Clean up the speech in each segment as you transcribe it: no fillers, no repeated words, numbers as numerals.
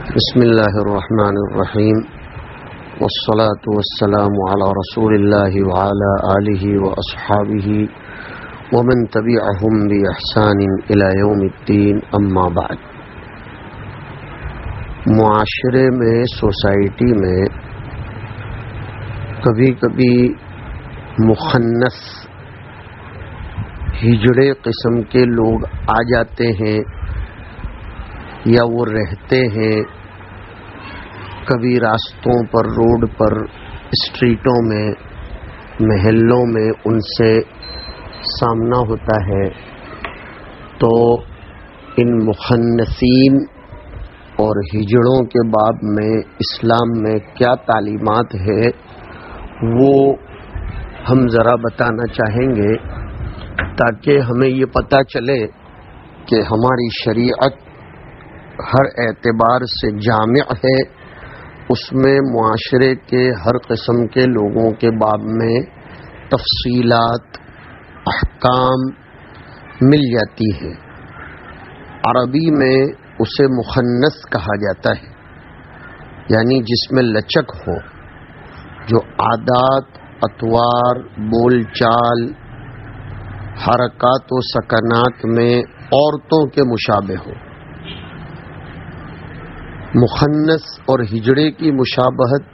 بسم اللہ الرحمن الرحیم والصلاة والسلام علی رسول اللہ وعلی آلہ واصحابہ ومن تبعہم بإحسان الی یوم الدین، اما بعد۔ معاشرے میں، سوسائٹی میں کبھی کبھی مخنث ہجڑے قسم کے لوگ آ جاتے ہیں یا وہ رہتے ہیں۔ کبھی راستوں پر، روڈ پر، اسٹریٹوں میں، محلوں میں ان سے سامنا ہوتا ہے، تو ان مخنثین اور ہجڑوں کے باب میں اسلام میں کیا تعلیمات ہے وہ ہم ذرا بتانا چاہیں گے، تاکہ ہمیں یہ پتہ چلے کہ ہماری شریعت ہر اعتبار سے جامع ہے، اس میں معاشرے کے ہر قسم کے لوگوں کے باب میں تفصیلات، احکام مل جاتی ہے۔ عربی میں اسے مخنث کہا جاتا ہے، یعنی جس میں لچک ہو، جو عادات، اطوار، بول چال، حرکات و سکنات میں عورتوں کے مشابہ ہو۔ مخنث اور ہجڑے کی مشابہت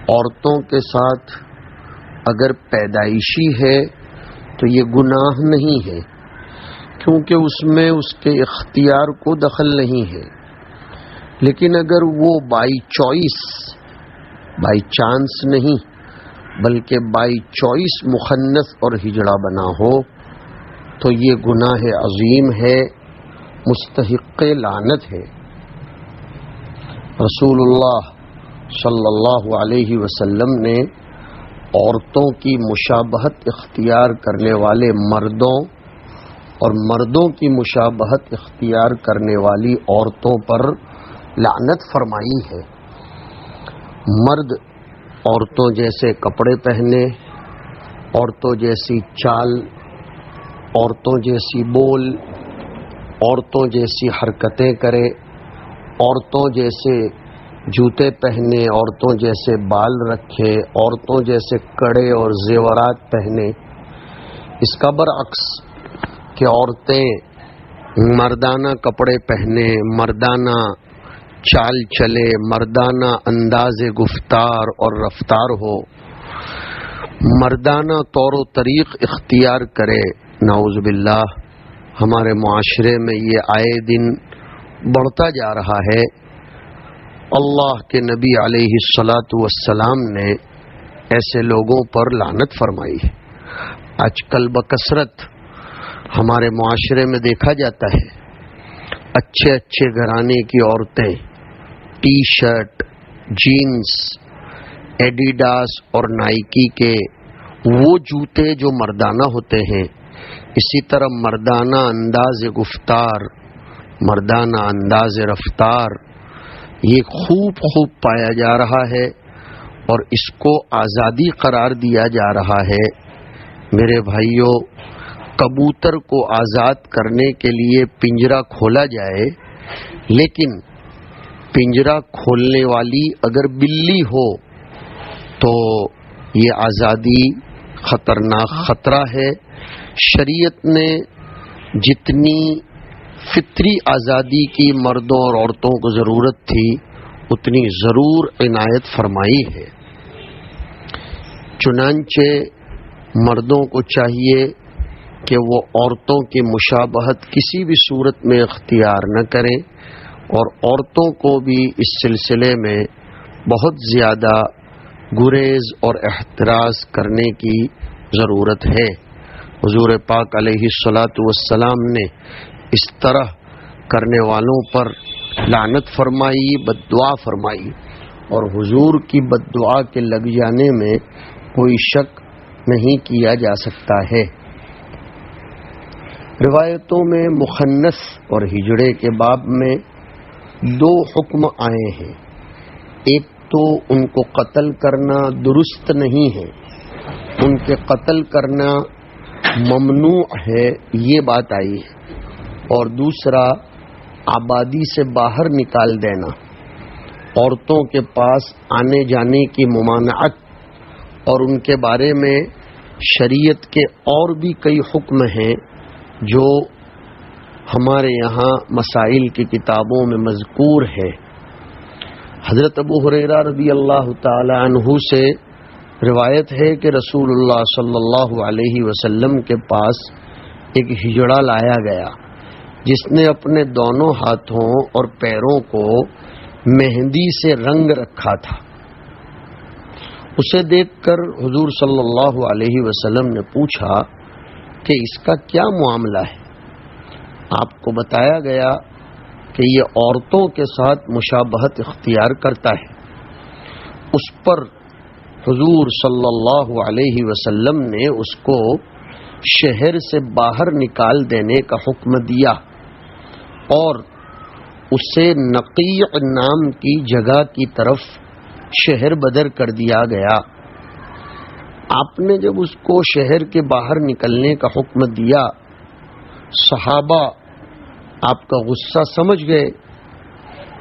عورتوں کے ساتھ اگر پیدائشی ہے تو یہ گناہ نہیں ہے، کیونکہ اس میں اس کے اختیار کو دخل نہیں ہے۔ لیکن اگر وہ بائی چوائس، بائی چانس نہیں بلکہ بائی چوائس مخنث اور ہجڑا بنا ہو تو یہ گناہ عظیم ہے، مستحق لعنت ہے۔ رسول اللہ صلی اللہ علیہ وسلم نے عورتوں کی مشابہت اختیار کرنے والے مردوں اور مردوں کی مشابہت اختیار کرنے والی عورتوں پر لعنت فرمائی ہے۔ مرد عورتوں جیسے کپڑے پہنے، عورتوں جیسی چال، عورتوں جیسی بول، عورتوں جیسی حرکتیں کرے، عورتوں جیسے جوتے پہنے، عورتوں جیسے بال رکھے، عورتوں جیسے کڑے اور زیورات پہنے۔ اس کا برعکس کہ عورتیں مردانہ کپڑے پہنے، مردانہ چال چلے، مردانہ انداز گفتار اور رفتار ہو، مردانہ طور و طریق اختیار کرے۔ نعوذ باللہ، ہمارے معاشرے میں یہ آئے دن بڑھتا جا رہا ہے۔ اللہ کے نبی علیہ الصلاۃ والسلام نے ایسے لوگوں پر لعنت فرمائی ہے۔ آج کل بکثرت ہمارے معاشرے میں دیکھا جاتا ہے، اچھے اچھے گھرانے کی عورتیں ٹی شرٹ، جینز، ایڈیڈاس اور نائکی کے وہ جوتے جو مردانہ ہوتے ہیں، اسی طرح مردانہ انداز گفتار، مردانہ انداز رفتار، یہ خوب پایا جا رہا ہے اور اس کو آزادی قرار دیا جا رہا ہے۔ میرے بھائیوں، کبوتر کو آزاد کرنے کے لیے پنجرا کھولا جائے، لیکن پنجرا کھولنے والی اگر بلی ہو تو یہ آزادی خطرناک خطرہ ہے۔ شریعت نے جتنی فطری آزادی کی مردوں اور عورتوں کو ضرورت تھی اتنی ضرور عنایت فرمائی ہے۔ چنانچہ مردوں کو چاہیے کہ وہ عورتوں کی مشابہت کسی بھی صورت میں اختیار نہ کریں، اور عورتوں کو بھی اس سلسلے میں بہت زیادہ گریز اور احتراز کرنے کی ضرورت ہے۔ حضور پاک علیہ الصلاۃ والسلام نے اس طرح کرنے والوں پر لعنت فرمائی، بد دعا فرمائی، اور حضور کی بد دعا کے لگ جانے میں کوئی شک نہیں کیا جا سکتا ہے۔ روایتوں میں مخنث اور ہجڑے کے باب میں دو حکم آئے ہیں۔ ایک تو ان کو قتل کرنا درست نہیں ہے، ان کے قتل کرنا ممنوع ہے، یہ بات آئی ہے، اور دوسرا آبادی سے باہر نکال دینا، عورتوں کے پاس آنے جانے کی ممانعت، اور ان کے بارے میں شریعت کے اور بھی کئی حکم ہیں جو ہمارے یہاں مسائل کی کتابوں میں مذکور ہے۔ حضرت ابو ہریرہ رضی اللہ تعالی عنہ سے روایت ہے کہ رسول اللہ صلی اللہ علیہ وسلم کے پاس ایک ہجڑا لایا گیا جس نے اپنے دونوں ہاتھوں اور پیروں کو مہندی سے رنگ رکھا تھا۔ اسے دیکھ کر حضور صلی اللہ علیہ وسلم نے پوچھا کہ اس کا کیا معاملہ ہے؟ آپ کو بتایا گیا کہ یہ عورتوں کے ساتھ مشابہت اختیار کرتا ہے۔ اس پر حضور صلی اللہ علیہ وسلم نے اس کو شہر سے باہر نکال دینے کا حکم دیا اور اسے نقیع نام کی جگہ کی طرف شہر بدر کر دیا گیا۔ آپ نے جب اس کو شہر کے باہر نکلنے کا حکم دیا، صحابہ آپ کا غصہ سمجھ گئے،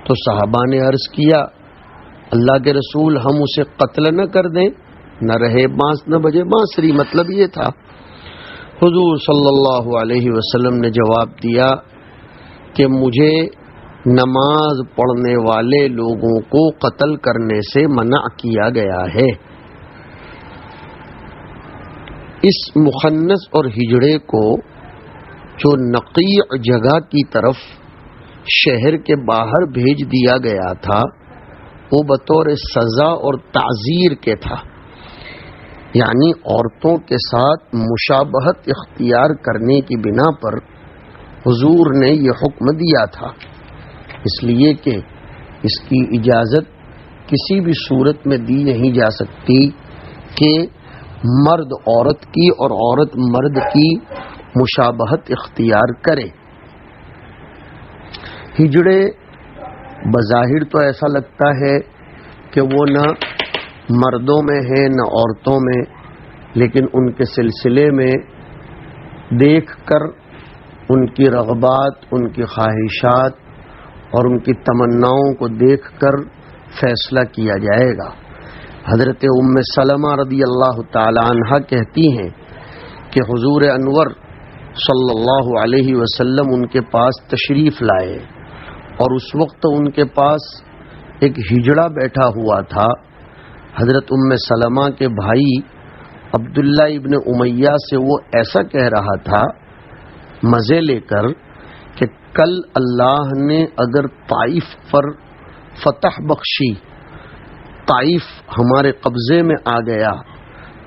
تو صحابہ نے عرض کیا اللہ کے رسول ہم اسے قتل نہ کر دیں، نہ رہے بانس نہ بجے بانسری، مطلب یہ تھا۔ حضور صلی اللہ علیہ وسلم نے جواب دیا کہ مجھے نماز پڑھنے والے لوگوں کو قتل کرنے سے منع کیا گیا ہے۔ اس مخنث اور ہجڑے کو جو نقیع جگہ کی طرف شہر کے باہر بھیج دیا گیا تھا، وہ بطور سزا اور تعزیر کے تھا، یعنی عورتوں کے ساتھ مشابہت اختیار کرنے کی بنا پر حضور نے یہ حکم دیا تھا، اس لیے کہ اس کی اجازت کسی بھی صورت میں دی نہیں جا سکتی کہ مرد عورت کی اور عورت مرد کی مشابہت اختیار کرے۔ ہجڑے بظاہر تو ایسا لگتا ہے کہ وہ نہ مردوں میں ہے نہ عورتوں میں، لیکن ان کے سلسلے میں دیکھ کر ان کی رغبات، ان کی خواہشات اور ان کی تمناؤں کو دیکھ کر فیصلہ کیا جائے گا۔ حضرت ام سلمہ رضی اللہ تعالی عنہا کہتی ہیں کہ حضور انور صلی اللہ علیہ وسلم ان کے پاس تشریف لائے اور اس وقت ان کے پاس ایک ہجڑا بیٹھا ہوا تھا۔ حضرت ام سلمہ کے بھائی عبداللہ ابن امیہ سے وہ ایسا کہہ رہا تھا مزے لے کر کہ کل اللہ نے اگر طائف پر فتح بخشی، طائف ہمارے قبضے میں آ گیا،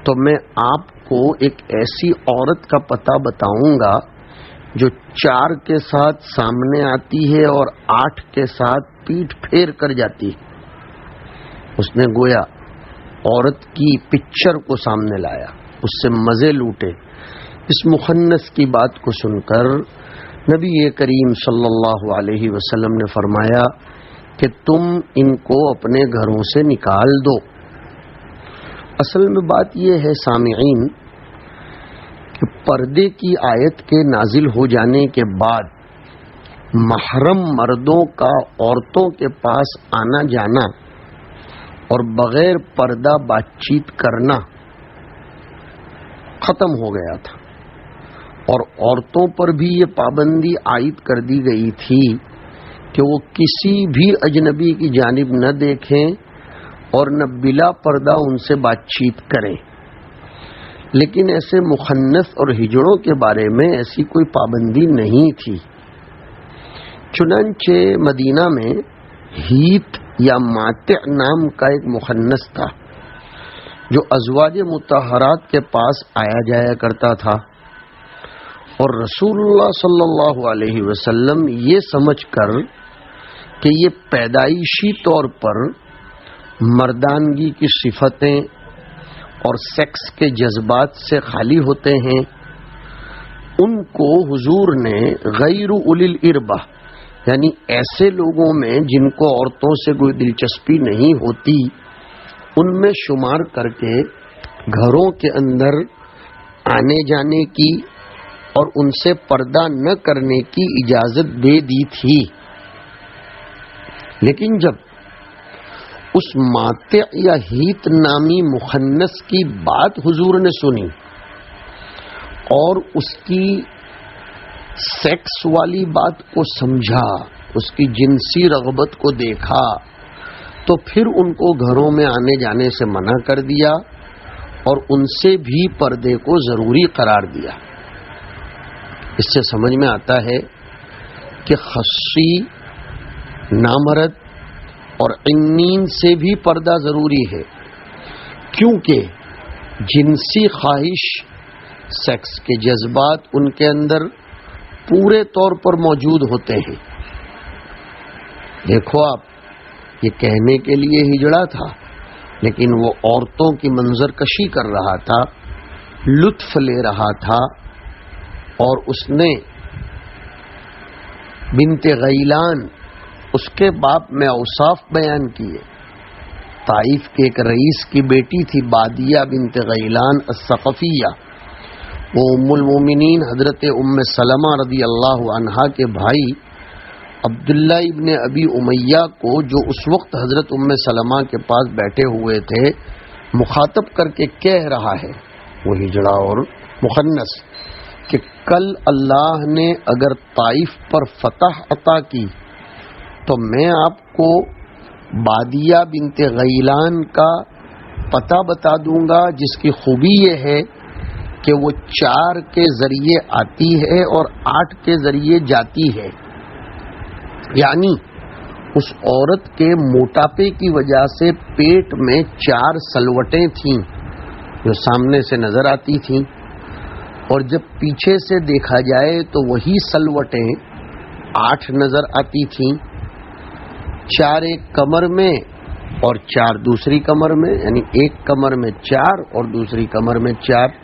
تو میں آپ کو ایک ایسی عورت کا پتہ بتاؤں گا جو 4 کے ساتھ سامنے آتی ہے اور 8 کے ساتھ پیٹھ پھیر کر جاتی ہے۔ اس نے گویا عورت کی پکچر کو سامنے لایا، اس سے مزے لوٹے۔ اس مخنث کی بات کو سن کر نبی کریم صلی اللہ علیہ وسلم نے فرمایا کہ تم ان کو اپنے گھروں سے نکال دو۔ اصل میں بات یہ ہے سامعین کہ پردے کی آیت کے نازل ہو جانے کے بعد محرم مردوں کا عورتوں کے پاس آنا جانا اور بغیر پردہ بات چیت کرنا ختم ہو گیا تھا، اور عورتوں پر بھی یہ پابندی عائد کر دی گئی تھی کہ وہ کسی بھی اجنبی کی جانب نہ دیکھیں اور نہ بلا پردہ ان سے بات چیت کریں۔ لیکن ایسے مخنث اور ہجڑوں کے بارے میں ایسی کوئی پابندی نہیں تھی۔ چنانچہ مدینہ میں ہیت یا ماتع نام کا ایک مخنث تھا جو ازواج مطہرات کے پاس آیا جایا کرتا تھا، اور رسول اللہ صلی اللہ علیہ وسلم یہ سمجھ کر کہ یہ پیدائشی طور پر مردانگی کی صفتیں اور سیکس کے جذبات سے خالی ہوتے ہیں، ان کو حضور نے غیر اولی الاربہ یعنی ایسے لوگوں میں جن کو عورتوں سے کوئی دلچسپی نہیں ہوتی، ان میں شمار کر کے گھروں کے اندر آنے جانے کی اور ان سے پردہ نہ کرنے کی اجازت دے دی تھی۔ لیکن جب اس ماتع یا ہیت نامی مخنث کی بات حضور نے سنی اور اس کی سیکس والی بات کو سمجھا، اس کی جنسی رغبت کو دیکھا، تو پھر ان کو گھروں میں آنے جانے سے منع کر دیا اور ان سے بھی پردے کو ضروری قرار دیا۔ اس سے سمجھ میں آتا ہے کہ خصی، نامرد اور عنین سے بھی پردہ ضروری ہے، کیونکہ جنسی خواہش، سیکس کے جذبات ان کے اندر پورے طور پر موجود ہوتے ہیں۔ دیکھو آپ، یہ کہنے کے لیے ہجڑا تھا، لیکن وہ عورتوں کی منظر کشی کر رہا تھا، لطف لے رہا تھا، اور اس نے بنت غیلان، اس کے باپ میں اوصاف بیان کیے۔ طائف کے ایک رئیس کی بیٹی تھی بادیہ بنت غیلان الثقفیہ، وہ ام المومنین حضرت ام سلمہ رضی اللہ عنہا کے بھائی عبداللہ ابن ابی امیہ کو، جو اس وقت حضرت ام سلمہ کے پاس بیٹھے ہوئے تھے، مخاطب کر کے کہہ رہا ہے، وہ ہجڑا اور مخنث، کہ کل اللہ نے اگر طائف پر فتح عطا کی تو میں آپ کو بادیہ بنت غیلان کا پتہ بتا دوں گا، جس کی خوبی یہ ہے کہ وہ 4 کے ذریعے آتی ہے اور 8 کے ذریعے جاتی ہے۔ یعنی اس عورت کے موٹاپے کی وجہ سے پیٹ میں 4 سلوٹیں تھیں جو سامنے سے نظر آتی تھیں، اور جب پیچھے سے دیکھا جائے تو وہی سلوٹیں 8 نظر آتی تھیں، 4 ایک کمر میں اور 4 دوسری کمر میں، یعنی ایک کمر میں 4 اور دوسری کمر میں 4۔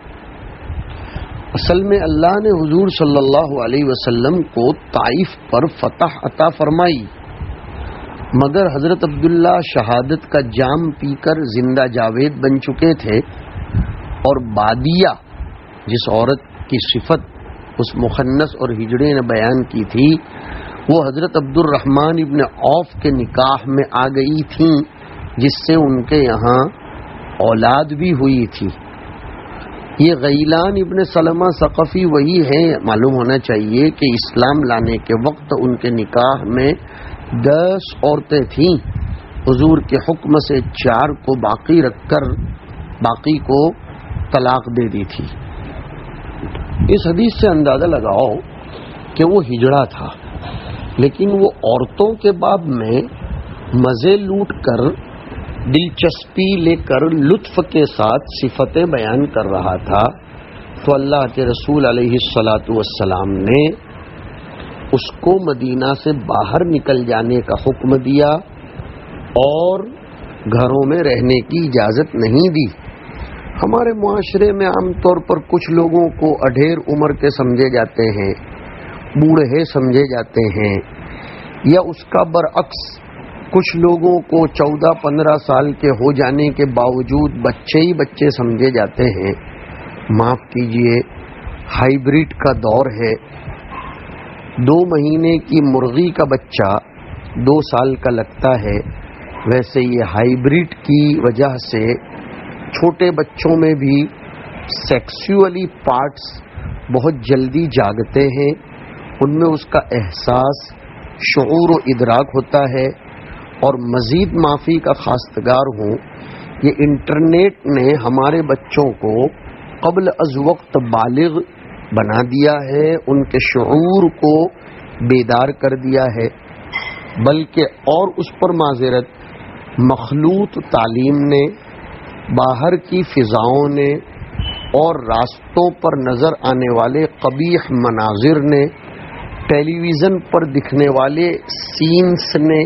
اصل میں اللہ نے حضور صلی اللہ علیہ وسلم کو طائف پر فتح عطا فرمائی، مگر حضرت عبداللہ شہادت کا جام پی کر زندہ جاوید بن چکے تھے، اور بادیہ، جس عورت کی صفت اس مخنث اور ہجڑے نے بیان کی تھی، وہ حضرت عبد الرحمن ابن عوف کے نکاح میں آ گئی تھیں، جس سے ان کے یہاں اولاد بھی ہوئی تھی۔ یہ غیلان ابن سلمہ ثقفی وہی ہے، معلوم ہونا چاہیے کہ اسلام لانے کے وقت ان کے نکاح میں 10 عورتیں تھیں، حضور کے حکم سے 4 کو باقی رکھ کر باقی کو طلاق دے دی تھی۔ اس حدیث سے اندازہ لگاؤ کہ وہ ہجڑا تھا، لیکن وہ عورتوں کے باب میں مزے لوٹ کر، دلچسپی لے کر، لطف کے ساتھ صفتیں بیان کر رہا تھا، تو اللہ کے رسول علیہ الصلاۃ والسلام نے اس کو مدینہ سے باہر نکل جانے کا حکم دیا اور گھروں میں رہنے کی اجازت نہیں دی۔ ہمارے معاشرے میں عام طور پر کچھ لوگوں کو اڈھیر عمر کے سمجھے جاتے ہیں، بوڑھے سمجھے جاتے ہیں، یا اس کا برعکس کچھ لوگوں کو 14-15 سال کے ہو جانے کے باوجود بچے ہی بچے سمجھے جاتے ہیں۔ معاف کیجئے، ہائیبرڈ کا دور ہے۔ 2 مہینے کی مرغی کا بچہ 2 سال کا لگتا ہے، ویسے یہ ہائیبرڈ کی وجہ سے چھوٹے بچوں میں بھی سیکسولی پارٹس بہت جلدی جاگتے ہیں، ان میں اس کا احساس، شعور و ادراک ہوتا ہے۔ اور مزید معافی کا خواستگار ہوں، یہ انٹرنیٹ نے ہمارے بچوں کو قبل از وقت بالغ بنا دیا ہے، ان کے شعور کو بیدار کر دیا ہے، بلکہ اور اس پر معذرت مخلوط تعلیم نے، باہر کی فضاؤں نے اور راستوں پر نظر آنے والے قبیح مناظر نے، ٹیلی ویژن پر دکھنے والے سینس نے،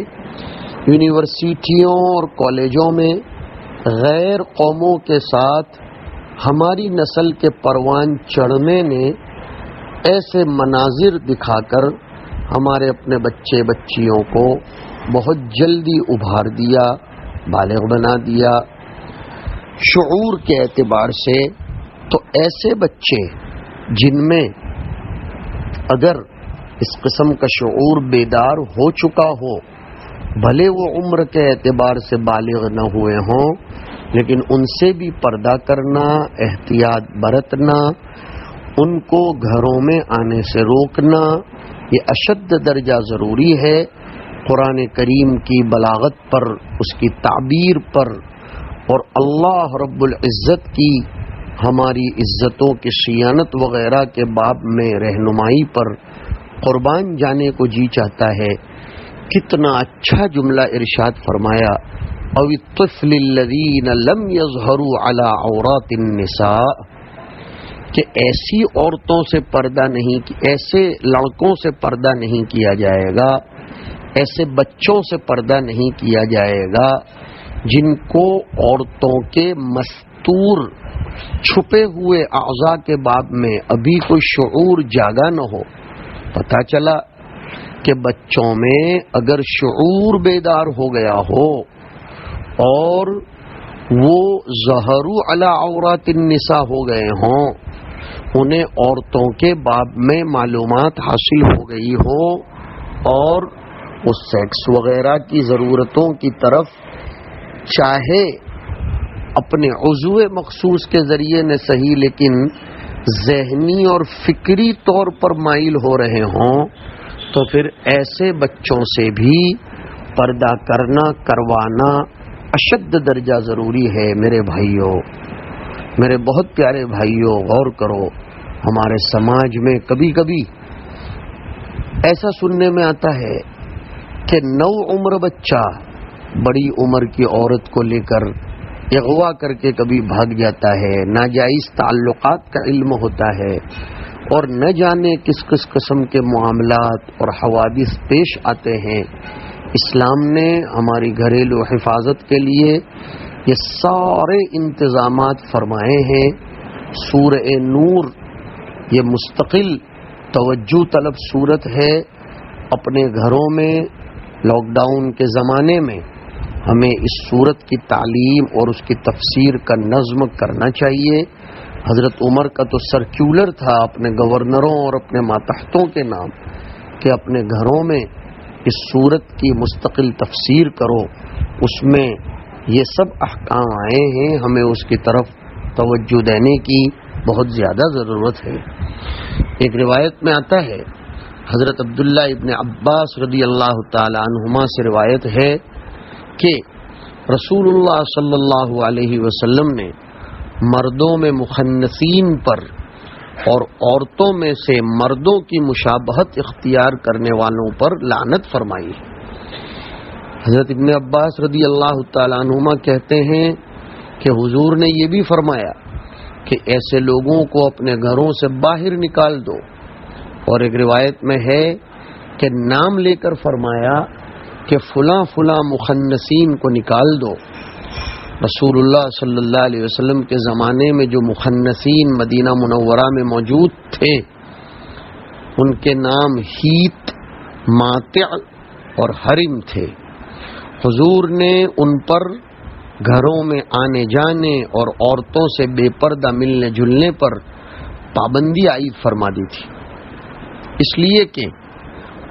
یونیورسٹیوں اور کالجوں میں غیر قوموں کے ساتھ ہماری نسل کے پروان چڑھنے نے ایسے مناظر دکھا کر ہمارے اپنے بچے بچیوں کو بہت جلدی ابھار دیا، بالغ بنا دیا۔ شعور کے اعتبار سے تو ایسے بچے جن میں اگر اس قسم کا شعور بیدار ہو چکا ہو بھلے وہ عمر کے اعتبار سے بالغ نہ ہوئے ہوں، لیکن ان سے بھی پردہ کرنا، احتیاط برتنا، ان کو گھروں میں آنے سے روکنا، یہ اشد درجہ ضروری ہے۔ قرآن کریم کی بلاغت پر، اس کی تعبیر پر، اور اللہ رب العزت کی ہماری عزتوں کی صیانت وغیرہ کے باب میں رہنمائی پر قربان جانے کو جی چاہتا ہے۔ کتنا اچھا جملہ ارشاد فرمایا، او الطفل الذین لم یظہروا علی عورات النساء، کہ ایسی عورتوں سے پردہ نہیں، ایسے لڑکوں سے پردہ نہیں کیا جائے گا، ایسے بچوں سے پردہ نہیں کیا جائے گا جن کو عورتوں کے مستور چھپے ہوئے اعضاء کے باب میں ابھی کوئی شعور جاگا نہ ہو۔ پتہ چلا کہ بچوں میں اگر شعور بیدار ہو گیا ہو اور وہ ظہروا علی عورات النساء ہو گئے ہوں، انہیں عورتوں کے باب میں معلومات حاصل ہو گئی ہو اور اس سیکس وغیرہ کی ضرورتوں کی طرف چاہے اپنے عضو مخصوص کے ذریعے نہ صحیح لیکن ذہنی اور فکری طور پر مائل ہو رہے ہوں، تو پھر ایسے بچوں سے بھی پردہ کرنا، کروانا اشد درجہ ضروری ہے۔ میرے بھائیوں، میرے بہت پیارے بھائیوں، غور کرو، ہمارے سماج میں کبھی کبھی ایسا سننے میں آتا ہے کہ نو عمر بچہ بڑی عمر کی عورت کو لے کر اغوا کر کے کبھی بھاگ جاتا ہے، ناجائز تعلقات کا علم ہوتا ہے، اور نہ جانے کس کس قسم کے معاملات اور حوادث پیش آتے ہیں۔ اسلام نے ہماری گھریلو حفاظت کے لیے یہ سارے انتظامات فرمائے ہیں۔ سورہ نور یہ مستقل توجہ طلب صورت ہے۔ اپنے گھروں میں لاک ڈاؤن کے زمانے میں ہمیں اس صورت کی تعلیم اور اس کی تفسیر کا نظم کرنا چاہیے۔ حضرت عمر کا تو سرکولر تھا اپنے گورنروں اور اپنے ماتحتوں کے نام کہ اپنے گھروں میں اس صورت کی مستقل تفسیر کرو، اس میں یہ سب احکام آئے ہیں، ہمیں اس کی طرف توجہ دینے کی بہت زیادہ ضرورت ہے۔ ایک روایت میں آتا ہے، حضرت عبداللہ ابن عباس رضی اللہ تعالی عنہما سے روایت ہے کہ رسول اللہ صلی اللہ علیہ وسلم نے مردوں میں مخنثین پر اور عورتوں میں سے مردوں کی مشابہت اختیار کرنے والوں پر لعنت فرمائی۔ حضرت ابن عباس رضی اللہ تعالی عنہما کہتے ہیں کہ حضور نے یہ بھی فرمایا کہ ایسے لوگوں کو اپنے گھروں سے باہر نکال دو، اور ایک روایت میں ہے کہ نام لے کر فرمایا کہ فلاں فلاں مخنثین کو نکال دو۔ رسول اللہ صلی اللہ علیہ وسلم کے زمانے میں جو مخنثین مدینہ منورہ میں موجود تھے ان کے نام ہیت، ماتع اور حرم تھے۔ حضور نے ان پر گھروں میں آنے جانے اور عورتوں سے بے پردہ ملنے جلنے پر پابندی عائد فرما دی تھی، اس لیے کہ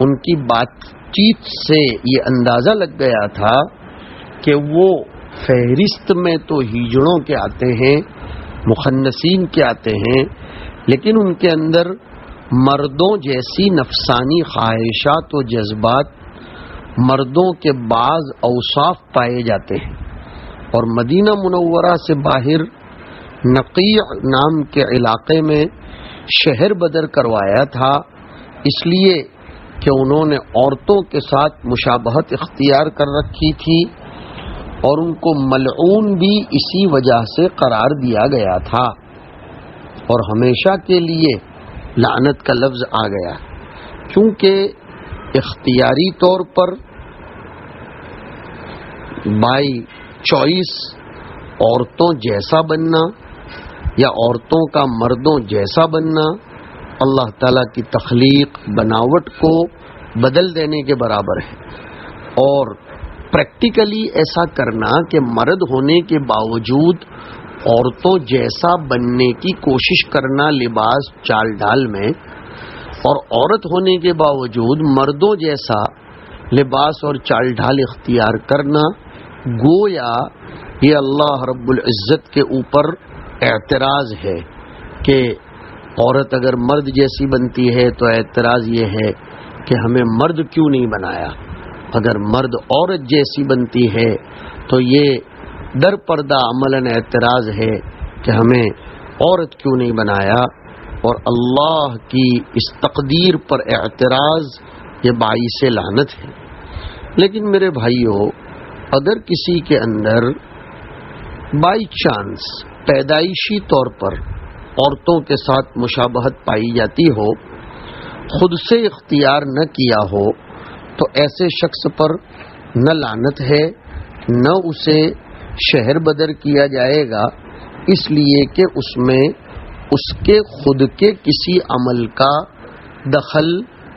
ان کی بات چیت سے یہ اندازہ لگ گیا تھا کہ وہ فہرست میں تو ہیجڑوں کے آتے ہیں، مخنثین کے آتے ہیں، لیکن ان کے اندر مردوں جیسی نفسانی خواہشات و جذبات، مردوں کے بعض اوصاف پائے جاتے ہیں۔ اور مدینہ منورہ سے باہر نقیع نام کے علاقے میں شہر بدر کروایا تھا، اس لیے کہ انہوں نے عورتوں کے ساتھ مشابہت اختیار کر رکھی تھی اور ان کو ملعون بھی اسی وجہ سے قرار دیا گیا تھا، اور ہمیشہ کے لیے لعنت کا لفظ آ گیا، کیونکہ اختیاری طور پر بائی چوائس عورتوں جیسا بننا یا عورتوں کا مردوں جیسا بننا اللہ تعالیٰ کی تخلیق بناوٹ کو بدل دینے کے برابر ہے، اور پریکٹیکلی ایسا کرنا کہ مرد ہونے کے باوجود عورتوں جیسا بننے کی کوشش کرنا لباس چال ڈال میں، اور عورت ہونے کے باوجود مردوں جیسا لباس اور چال ڈھال اختیار کرنا، گویا یہ اللہ رب العزت کے اوپر اعتراض ہے کہ عورت اگر مرد جیسی بنتی ہے تو اعتراض یہ ہے کہ ہمیں مرد کیوں نہیں بنایا، اگر مرد عورت جیسی بنتی ہے تو یہ در پردہ عملاً اعتراض ہے کہ ہمیں عورت کیوں نہیں بنایا، اور اللہ کی اس تقدیر پر اعتراض یہ باعث لعنت ہے۔ لیکن میرے بھائیو، اگر کسی کے اندر بائی چانس پیدائشی طور پر عورتوں کے ساتھ مشابہت پائی جاتی ہو، خود سے اختیار نہ کیا ہو، تو ایسے شخص پر نہ لعنت ہے، نہ اسے شہر بدر کیا جائے گا، اس لیے کہ اس میں اس کے خود کے کسی عمل کا دخل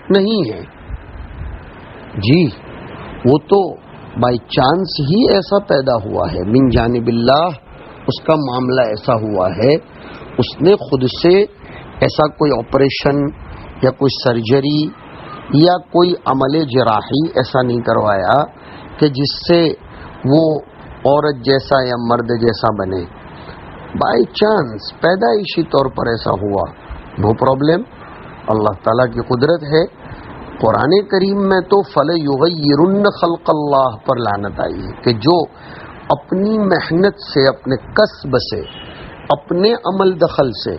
نہیں ہے۔ جی وہ تو بائی چانس ہی ایسا پیدا ہوا ہے، من جانب اللہ اس کا معاملہ ایسا ہوا ہے، اس نے خود سے ایسا کوئی آپریشن یا کوئی سرجری یا کوئی عمل جراحی ایسا نہیں کروایا کہ جس سے وہ عورت جیسا یا مرد جیسا بنے، بائی چانس پیدائشی طور پر ایسا ہوا، نو پرابلم، اللہ تعالیٰ کی قدرت ہے۔ قرآن کریم میں تو فَلَيُغَيِّرُنَّ خَلْقَ اللَّهِ پر لعنت آئی ہے کہ جو اپنی محنت سے، اپنے کسب سے، اپنے عمل دخل سے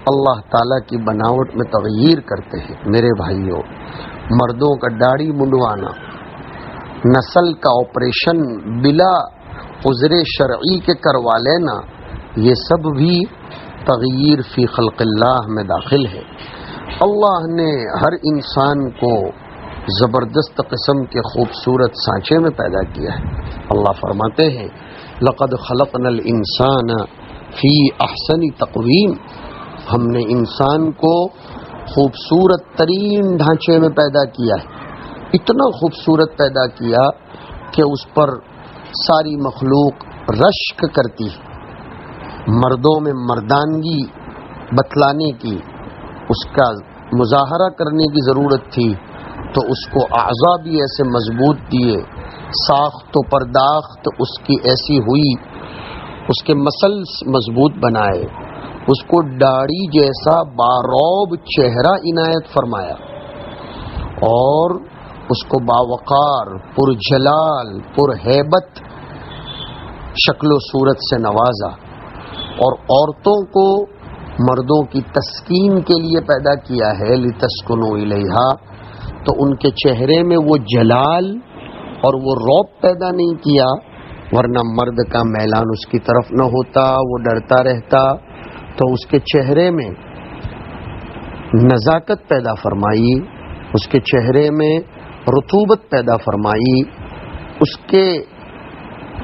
اللہ تعالیٰ کی بناوٹ میں تغیر کرتے ہیں۔ میرے بھائیوں، مردوں کا داڑھی منڈوانا، نسل کا آپریشن بلا عذر شرعی کے کروا لینا، یہ سب بھی تغیر فی خلق اللہ میں داخل ہے۔ اللہ نے ہر انسان کو زبردست قسم کے خوبصورت سانچے میں پیدا کیا ہے۔ اللہ فرماتے ہیں لقد خلقنا الانسان فی احسن تقویم، ہم نے انسان کو خوبصورت ترین ڈھانچے میں پیدا کیا ہے، اتنا خوبصورت پیدا کیا کہ اس پر ساری مخلوق رشک کرتی ہے۔ مردوں میں مردانگی بتلانے کی، اس کا مظاہرہ کرنے کی ضرورت تھی، تو اس کو اعضاء بھی ایسے مضبوط دیے، ساخت و پرداخت اس کی ایسی ہوئی، اس کے مسلس مضبوط بنائے، اس کو داڑھی جیسا باروب چہرہ عنایت فرمایا، اور اس کو باوقار، پر جلال، پر ہیبت شکل و صورت سے نوازا، اور عورتوں کو مردوں کی تسکین کے لیے پیدا کیا ہے، لِتَسْكُنُوا إِلَيْهَا، تو ان کے چہرے میں وہ جلال اور وہ رعب پیدا نہیں کیا، ورنہ مرد کا میلان اس کی طرف نہ ہوتا، وہ ڈرتا رہتا، تو اس کے چہرے میں نزاکت پیدا فرمائی، اس کے چہرے میں رطوبت پیدا فرمائی، اس کے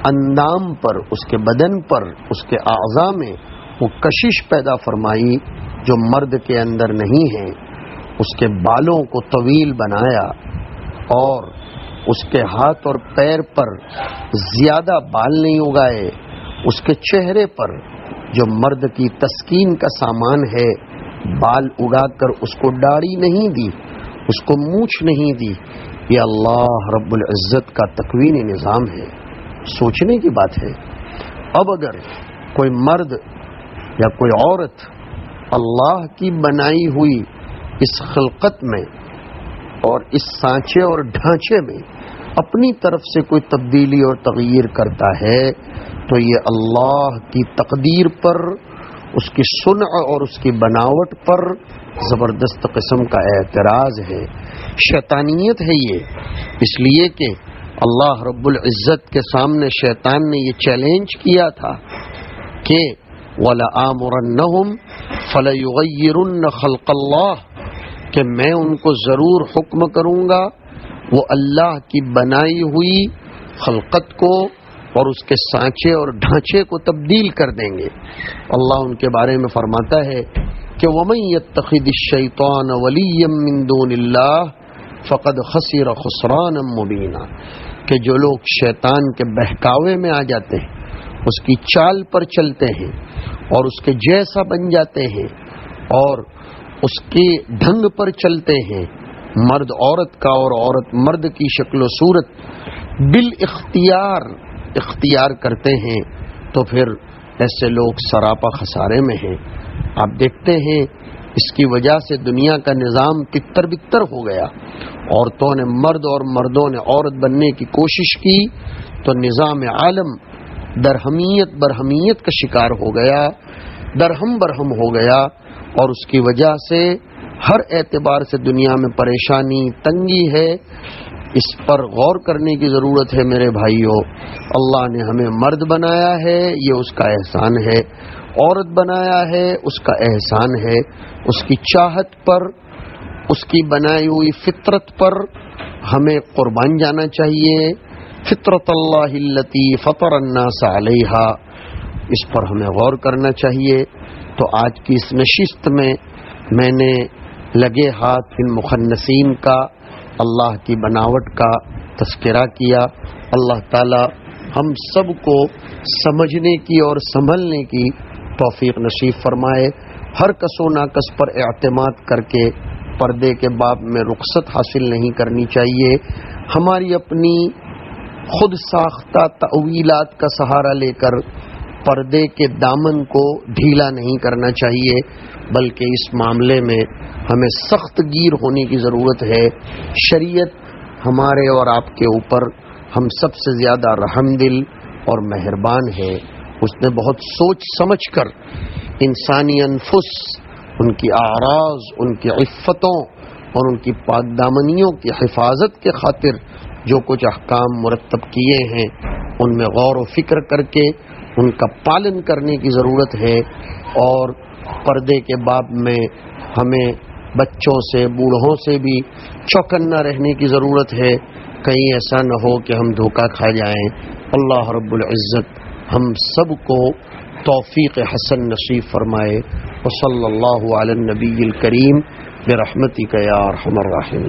اندام پر، اس کے بدن پر، اس کے اعضاء میں وہ کشش پیدا فرمائی جو مرد کے اندر نہیں ہے، اس کے بالوں کو طویل بنایا، اور اس کے ہاتھ اور پیر پر زیادہ بال نہیں اگائے، اس کے چہرے پر جو مرد کی تسکین کا سامان ہے بال اگا کر اس کو داڑھی نہیں دی، اس کو مونچھ نہیں دی۔ یہ اللہ رب العزت کا تکوینی نظام ہے، سوچنے کی بات ہے۔ اب اگر کوئی مرد یا کوئی عورت اللہ کی بنائی ہوئی اس خلقت میں اور اس سانچے اور ڈھانچے میں اپنی طرف سے کوئی تبدیلی اور تغیر کرتا ہے، تو یہ اللہ کی تقدیر پر، اس کی صنع اور اس کی بناوٹ پر زبردست قسم کا اعتراض ہے، شیطانیت ہے یہ۔ اس لیے کہ اللہ رب العزت کے سامنے شیطان نے یہ چیلنج کیا تھا کہ وَلَآمُرَنَّهُمْ فَلَيُغَيِّرُنَّ خَلْقَ اللَّهِ، کہ میں ان کو ضرور حکم کروں گا وہ اللہ کی بنائی ہوئی خلقت کو اور اس کے سانچے اور ڈھانچے کو تبدیل کر دیں گے۔ اللہ ان کے بارے میں فرماتا ہے کہ وَمَن يَتَّخِذِ الشَّيْطَانَ وَلِيًّا مِّن دُونِ اللَّهِ فَقَدْ خَسِرَ خُسْرَانًا مُّبِينًا، کہ جو لوگ شیطان کے بہکاوے میں آ جاتے ہیں، اس کی چال پر چلتے ہیں اور اس کے جیسا بن جاتے ہیں اور اس کے ڈھنگ پر چلتے ہیں، مرد عورت کا اور عورت مرد کی شکل و صورت اختیار کرتے ہیں تو پھر ایسے لوگ سراپا خسارے میں ہیں. آپ دیکھتے ہیں اس کی وجہ سے دنیا کا نظام تتر بتر ہو گیا. عورتوں نے مرد اور مردوں نے عورت بننے کی کوشش کی تو نظام عالم درہمیت برہمیت کا شکار ہو گیا، درہم برہم ہو گیا، اور اس کی وجہ سے ہر اعتبار سے دنیا میں پریشانی تنگی ہے. اس پر غور کرنے کی ضرورت ہے میرے بھائیوں. اللہ نے ہمیں مرد بنایا ہے، یہ اس کا احسان ہے. عورت بنایا ہے، اس کا احسان ہے. اس کی چاہت پر، اس کی بنائی ہوئی فطرت پر ہمیں قربان جانا چاہیے. فطرت اللہ التی فطر الناس علیہا، اس پر ہمیں غور کرنا چاہیے. تو آج کی اس نشست میں نے لگے ہاتھ ان مخنثین کا، اللہ کی بناوٹ کا تذکرہ کیا. اللہ تعالی ہم سب کو سمجھنے کی اور سنبھلنے کی توفیق نصیب فرمائے. ہر کس و ناکس پر اعتماد کر کے پردے کے باب میں رخصت حاصل نہیں کرنی چاہیے. ہماری اپنی خود ساختہ تأویلات کا سہارا لے کر پردے کے دامن کو ڈھیلا نہیں کرنا چاہیے، بلکہ اس معاملے میں ہمیں سخت گیر ہونے کی ضرورت ہے. شریعت ہمارے اور آپ کے اوپر ہم سب سے زیادہ رحم دل اور مہربان ہے. اس نے بہت سوچ سمجھ کر انسانی انفس، ان کی اعراض، ان کی عفتوں اور ان کی پاک دامنیوں کی حفاظت کے خاطر جو کچھ احکام مرتب کیے ہیں ان میں غور و فکر کر کے ان کا پالن کرنے کی ضرورت ہے. اور پردے کے باب میں ہمیں بچوں سے بوڑھوں سے بھی چوکنا رہنے کی ضرورت ہے، کہیں ایسا نہ ہو کہ ہم دھوکہ کھا جائیں. اللہ رب العزت ہم سب کو توفیق حسن نصیب فرمائے. وصلی اللہ علی النبی الکریم برحمتک یا ارحم الراحمین.